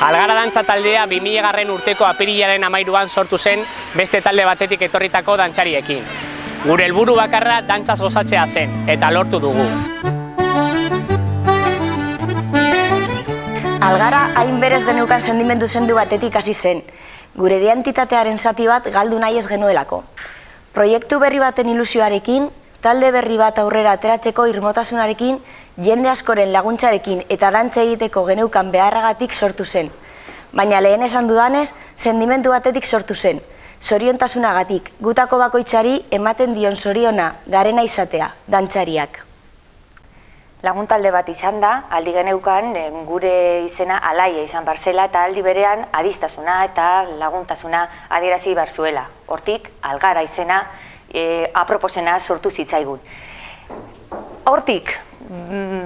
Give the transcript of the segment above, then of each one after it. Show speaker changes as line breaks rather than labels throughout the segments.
Algara dantza taldea 2000 urteko apirilaren 13an sortu zen beste talde batetik etorritako dantzariekin. Gure helburu bakarra dantzaz gozatzea zen, eta lortu dugu.
Algara hain berez geneukan sentimendu sendu batetik hasi zen, gure identitatearen zati bat galdu nahi ez genuelako. Proiektu berri baten ilusioarekin, talde berri bat aurrera ateratzeko irmotasunarekin, jende askoren laguntzarekin eta dantza egiteko geneukan beharragatik sortu zen. Baina lehen esan dudanez, sentimendu batetik sortu zen. Zoriontasunagatik, gutako bakoitzari ematen dion zoriona garena izatea, dantzariak.
Laguntalde bat izan da, aldi geneukan gure izena Alaia izan barzela eta aldi berean adistasuna eta laguntasuna adierazi barzuela. Hortik, Algara izena aproposena sortu zitzaigun. Hortik,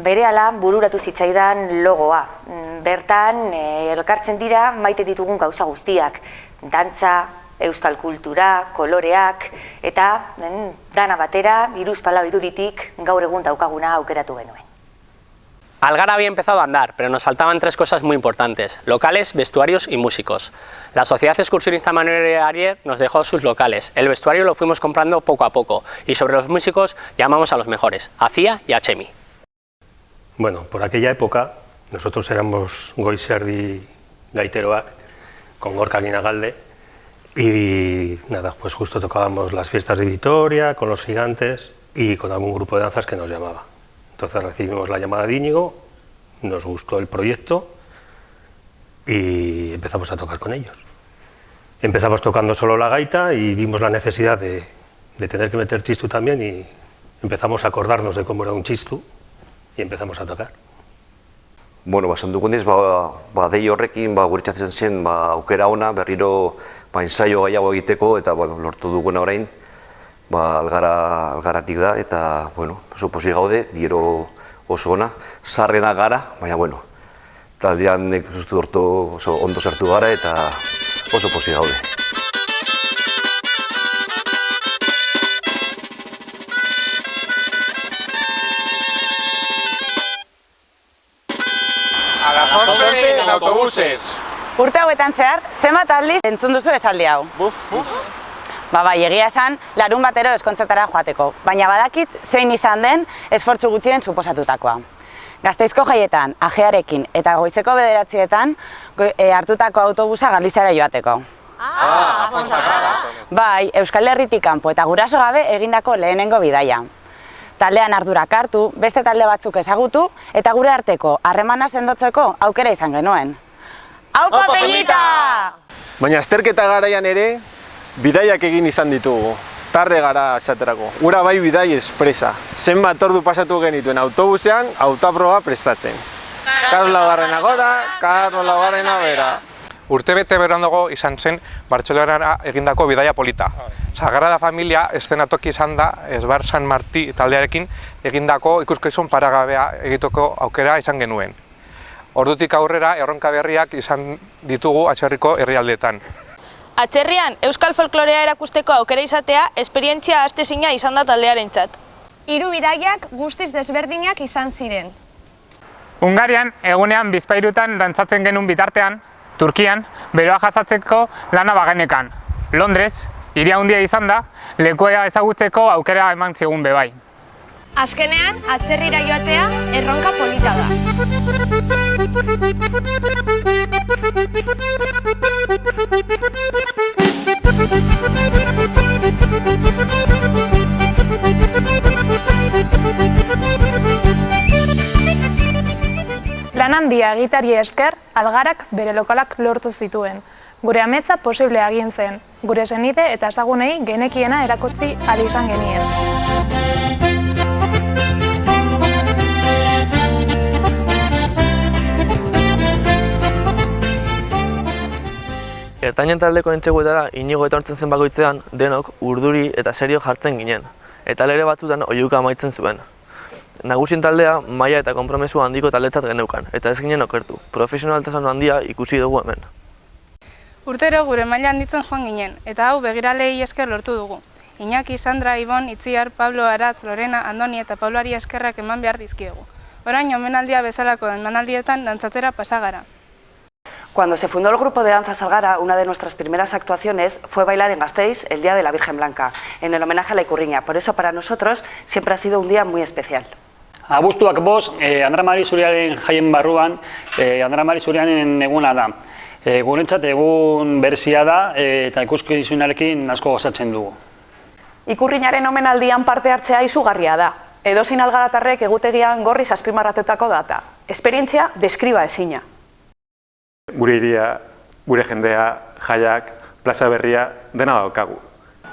berehala bururatu zitzaidan logoa. Bertan, elkartzen dira maite ditugun gauza guztiak. Dantza, euskal kultura, koloreak, eta dana batera, hiruzpalau iruditik gaur egun daukaguna aukeratu genuen.
Algara había empezado a andar, pero nos faltaban 3 cosas muy importantes: locales, vestuarios y músicos. La Sociedad Excursionista Manuel Arier nos dejó sus locales, el vestuario lo fuimos comprando poco a poco, y sobre los músicos llamamos a los mejores, a Cía y a Chemi.
Bueno, por aquella época nosotros éramos Goizerdi gaiteroak, con Gorka Guinagalde, y nada, pues justo tocábamos las fiestas de Vitoria, con los Gigantes y con algún grupo de danzas que nos llamaba. Entonces recibimos la llamada de Íñigo, nos gustó el proyecto y empezamos a tocar con ellos. Empezamos tocando solo la gaita y vimos la necesidad de tener que meter txistu también y empezamos a acordarnos de cómo era un txistu y empezamos a tocar.
Bueno, esan dugunez, dei horrekin guretzatzen zen aukera ona berriro ensaio gehiago egiteko eta lortu duguna orain Algaratik da eta oso pozik gaude, gero oso ona, sarrena gara, baina taldean oso ondo sartu gara eta oso pozik gaude.
A las 11 en autobuses.
Urte hauetan zehar, zenbat aldiz entzun duzu esaldi hau? Bai, egia esan, larun batero eskontzatara joateko, baina badakit zein izan den esfortzu gutxien suposatutakoa. Gazteizko jaietan, ajearekin eta goizeko 9etan hartutako autobusa Galiziara joateko.
Afonsasada!
Bai, Euskal Herritik kanpo eta guraso gabe egindako lehenengo bidaia. Taldean ardurak hartu, beste talde batzuk ezagutu eta gure arteko harremana sendotzeko aukera izan genuen. Aupa Peñita!
Baina azterketa garaian ere, bidaiak egin izan ditugu, tarre gara esaterako. Gura bai bidai espresa. Zenbat ordu pasatu genituen autobusean, autoproba prestatzen. Karlo Laugarrena gora, Karlo Laugarrena bera. Urtebete berandago izan zen Bartzelonara egindako bidaia polita. Sagrada Familia eszenatoki izan da Esbar San Martí taldearekin egindako ikuskizun paragabea egiteko aukera izan genuen. Ordutik aurrera erronka berriak izan ditugu atzerriko herrialdeetan.
Atzerrian, euskal folklorea erakusteko aukera izatea, esperientzia astezina izan da taldearentzat.
3 bidaiak guztiz desberdinak izan ziren.
Hungarian, egunean Bizpahirutan dantzatzen genuen bitartean, Turkian, beroa jasatzeko lana bagenekan. Londres, hiri handia izan da, lekua ezagutzeko aukera eman zigun bebai.
Azkenean, atzerrira joatea erronka polita da.
Lan handia egitari esker, Algarak bere lokalak lortu zituen. Gure ametsa posible egin zen, gure senide eta ezagunei genekiena erakutsi ahal izan genien.
Ertainen taldeko entxeguetara Inigo etortzen zen bakoitzean, denok urduri eta serio jartzen ginen, eta lere batzutan oihuka amaitzen zuen. Nagusien taldea maila eta konpromesu handiko taldetzat geneukan, eta ez ginen okertu. Profesionaltasun handia ikusi dugu hemen.
Urtero gure maila handitzen joan ginen, eta hau begiralei esker lortu dugu. Iñaki, Sandra, Ibon, Itziar, Pablo, Aratz, Lorena, Andoni eta Pauluari eskerrak eman behar dizkiegu. Orain omenaldia bezalako emanaldietan dantzatzera pasa gara.
Cuando se fundó el grupo de danza Salgara, una de nuestras primeras actuaciones fue bailar en Gasteiz el Día de la Virgen Blanca, en el homenaje a la Ikurriña. Por eso para nosotros siempre ha sido un día muy especial.
Abuztuak bost, Andra Mari Zuriaren jaien barruan, Andra Mari Zuriaren eguna da. Guretzat egun berezia da eta ikuskizunarekin asko gozatzen dugu.
Ikurriñaren omenaldian parte hartzea izugarria da. Edozein algaratarrek egutegian gorriz azpimarratutako data. Esperientzia deskriba ezina.
Gure hiria, gure jendea, jaiak, plaza berria, dena daukagu.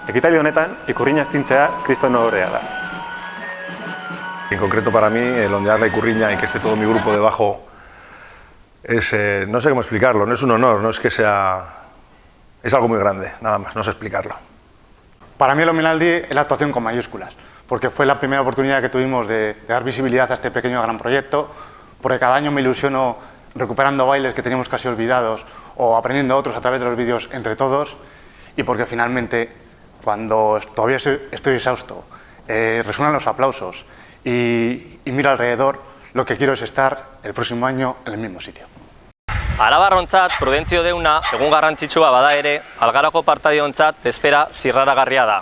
Ekitaldi honetan, Ikurriña astintzea kristono horrea da.
En concreto para mí, el ondear la Ikurriña y que esté todo mi grupo debajo es, no sé cómo explicarlo, no es un honor, no es que sea... es algo muy grande, nada más, no sé explicarlo.
Para mí el Omenaldi es la actuación con mayúsculas, porque fue la primera oportunidad que tuvimos de dar visibilidad a este pequeño gran proyecto, porque cada año me ilusiono recuperando bailes que teníamos casi olvidados o aprendiendo otros a través de los vídeos entre todos, y porque finalmente, cuando todavía estoy exhausto, resuenan los aplausos y miro alrededor, lo que quiero es estar el próximo año en el mismo sitio.
Arabarrontzat prudentzio deuna egun garrantzitsua bada ere, Algarako partidiontzat bezpera zirraragarria da.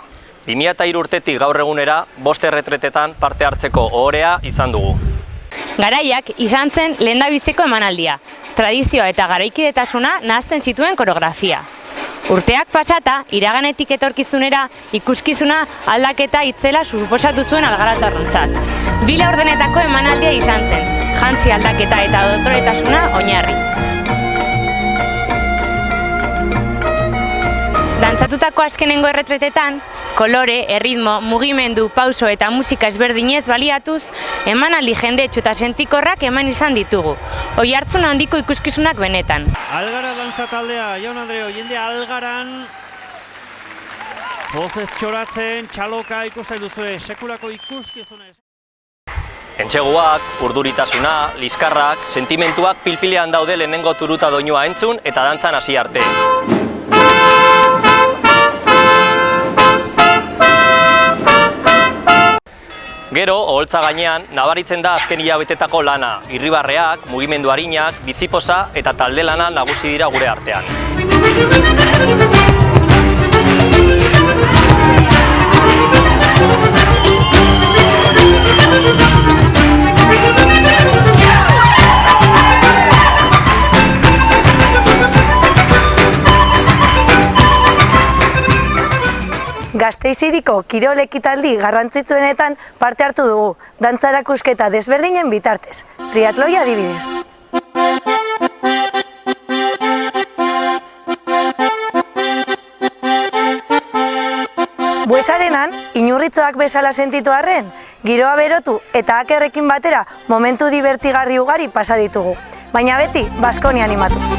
2003 urtetik gaur egunera 5 erretretetan parte hartzeko ohorea izan dugu.
Garaiak izan zen lehendabiziko emanaldia, tradizioa eta garaikidetasuna nahazten zituen koreografia. Urteak pasata, iraganetik etorkizunera ikuskizuna aldaketa itzela suposatu zuen algaratarrontzat. Bi laurdenetako emanaldia izan zen, jantzi aldaketa eta dotoretasuna oinarri. Dantzatutako azkenengo erretretetan, kolore, erritmo, mugimendu, pauso eta musika ezberdinez baliatuz, emanaldi jendetsu eta sentikorrak eman izan ditugu. Oihartzun handiko ikuskizunak benetan.
Algara dantza taldea, Jaun Andreo, jende Algaran pozez txoratzen, txaloka ikusten duzue, sekulako ikuskizunez.
Entxeguak, urduritasuna, liskarrak, sentimentuak pilpilean daude lehenengo turuta doinua entzun eta dantzan hasi arte. Gero, oholtza gainean, nabaritzen da azken hilabetetako lana, irribarreak, mugimendu arinak, bizipoza eta talde lana nagusi dira gure artean.
Gasteiz hiriko kirol ekitaldi garrantzitsuenetan parte hartu dugu, dantza erakusketa desberdinen bitartez, triatloi adibidez. Buesarenan, inurritzoak bezala sentitu arren, giroa berotu eta akerrekin batera momentu divertigarri ugari pasa ditugu, baina beti Baskoni animatuz.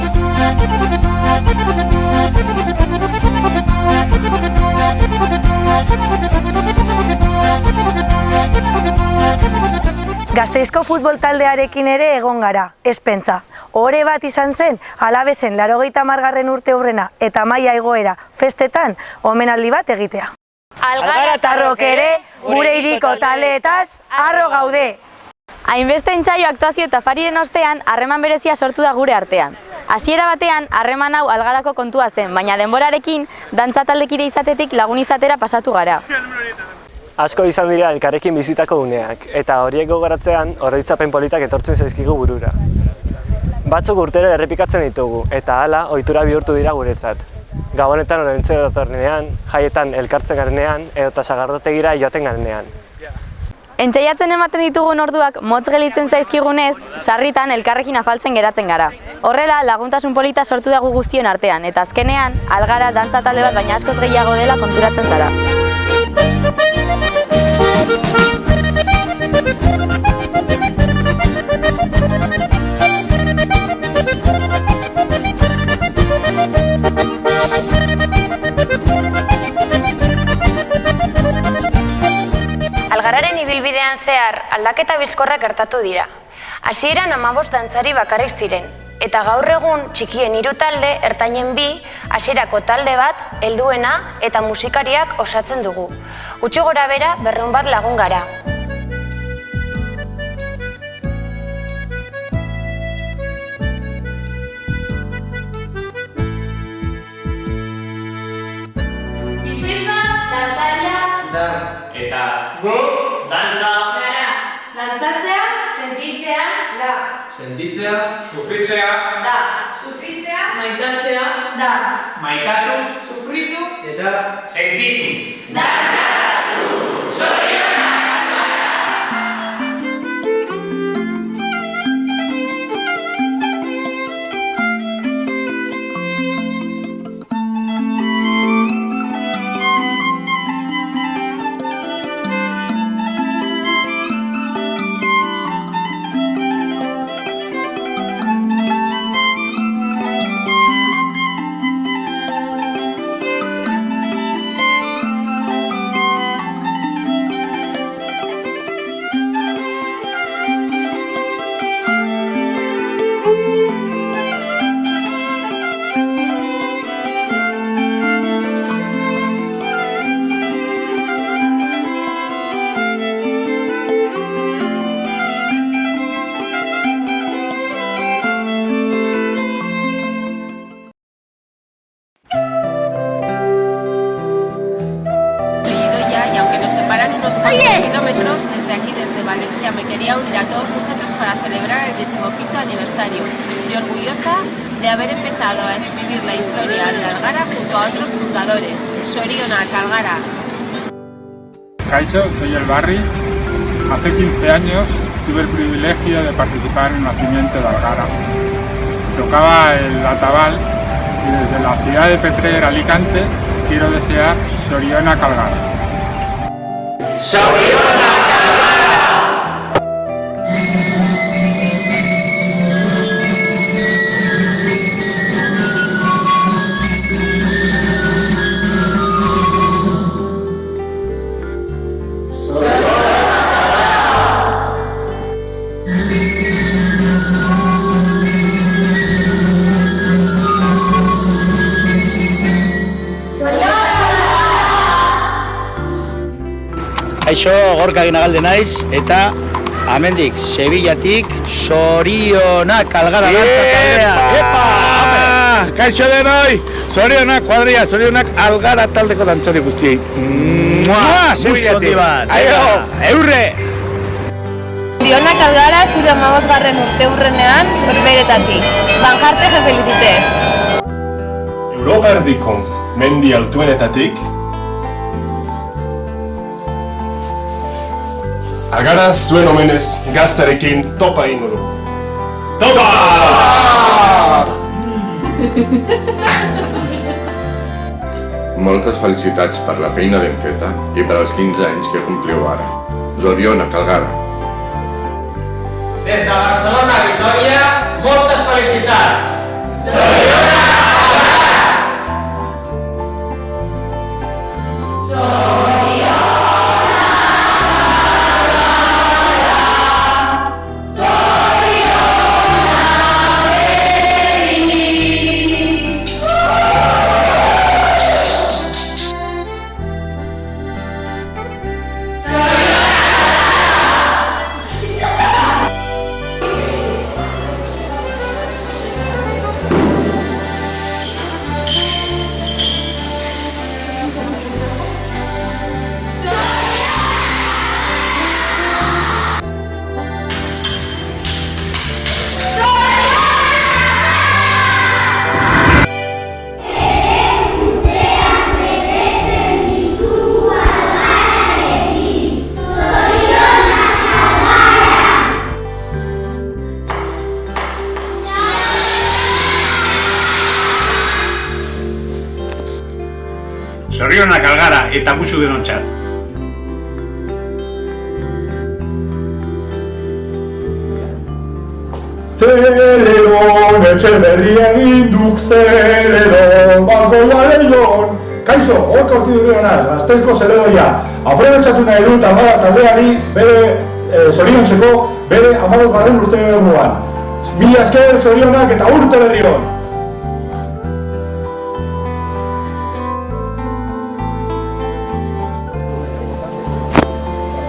Gasteizko futbol taldearekin ere egon gara, ez pentsa. Ohore bat izan zen, Alabesen 80. urte hurrena eta maila igoera festetan omenaldi bat egitea. Algaratarrok ere, gure hiriko taldeetaz, harro gaude!
Hainbeste entsaio, aktuazio eta afariren ostean, harreman berezia sortu da gure artean. Hasiera batean, harreman hau Algarako kontua zen, baina denborarekin, dantza taldekide izatetik lagun izatera pasatu gara.
Asko izan dira elkarrekin bizitako uneak, eta horiek gogoratzean oroitzapen politak etortzen zaizkigu burura. Batzuk urtero errepikatzen ditugu, eta hala ohitura bihurtu dira guretzat. Gabonetan orentzero datorrenean, jaietan elkartzen garenean, edota sagardotegira joaten garenean.
Entsaiatzen ematen ditugun orduak motz gelditzen zaizkigunez, sarritan elkarrekin afaltzen geratzen gara. Horrela, laguntasun polita sortu dago guztion artean, eta azkenean, Algara dantza talde bat baina askoz gehiago dela konturatzen zara.
Algararen ibilbidean zehar aldaketa bizkorrak gertatu dira. Hasieran 15 dantzari bakarrik ziren, eta gaur egun txikien 3 talde, ertainen 2, hasierako talde bat, helduena eta musikariak osatzen dugu. Gutxi gorabehera 200 bat lagun gara.
Bizitza, dantzaria,
Da. Eta gu, dantza.
gara. Dantzatzea, sentitzea, da.
Sentitzea, sufritzea.
Da. Sufritzea, maitatzea, da.
Maitatu,
Sufritu,
eta sentitu.
dantzazu, zorionak!
kilómetros desde aquí, desde Valencia, me quería unir a todos vosotros para celebrar el 15º aniversario y orgullosa de haber empezado a escribir la historia de Algara junto a otros fundadores. Sorionak, Algara.
Kaixo, soy el Barry. Hace 15 años tuve el privilegio de participar en el nacimiento de Algara. Tocaba el atabal y desde la ciudad de Petrer, Alicante, quiero desear Sorionak Algara.
¡Sorionak Algara!
Kaixo, Gorka Aginagalde naiz, eta amendik, Sevillatik, Sorionak Algara dantza taldea. Epa! Kaixo denoi, Sorionak kuadria, Sorionak Algara taldeko dantzari guztiei. Sevillatik. Aio, eurre!
Sorionak Algara zure 15. urteurrenean berberetatik. Banjarte felicite.
Europa erdiko mendi altuenetatik Algara zuen omenez gaztarekin topa egingo du. Topa!
Moltes felicitats per la feina ben feta i per als 15 anys que compliu ara. Sorionak Algara.
Des de Barcelona, Vitòria, moltes felicitats!
Zorionak Algara eta musu denontzat.
Zeleron, etxe berria egin duk zeleron, balkoia lehion. Kaixo, hor korti durenaz, Gasteizko zeledoia. Aprobetxatu nahi dut Algara taldeari bere zoriontzeko bere 15. urte eguan. Mila esker zorionak eta urte berri hon!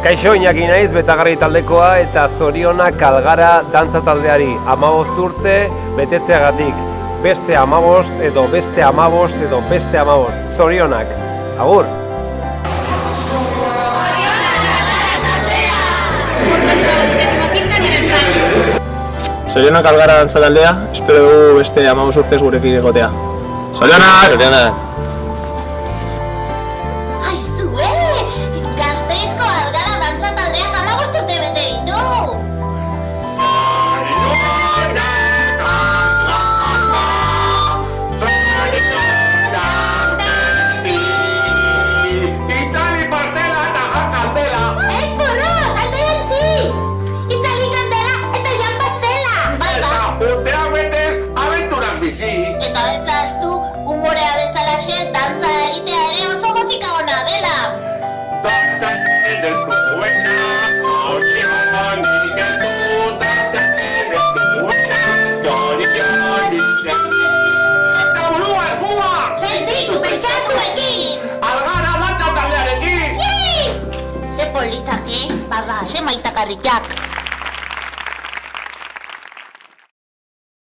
Kaixo, Iñaki naiz, Betagarri taldekoa eta zorionak Algara dantza taldeari 15 urte betetzeagatik. Beste 15 edo beste 15 edo beste 15. Zorionak. Agur!
Zorionak Algara dantza taldea, espero dugu beste 15 urtez gurekin egotea. Zorionak! Zorionak!
Aizue! Gasteizko Algara dantza taldeak 15 urte bete ditu!
Itzali partela eta jan kandela!
Ez porroz, alde dantziz! Itzali kandela eta jan pastela!
Eta urteak betez abenturan bizi!
Eta bezaztu, umorea bezalaxe dantza egitea ere oso gotika ona dela!
Dantza ez duena, zorionik ez du, dantza ez duena, zorionik ez du. Eta burua eskua!
Sentitu pentsatu ekin!
Algara dantza taldearekin!
Ze politak, barra, ze maitakarriak!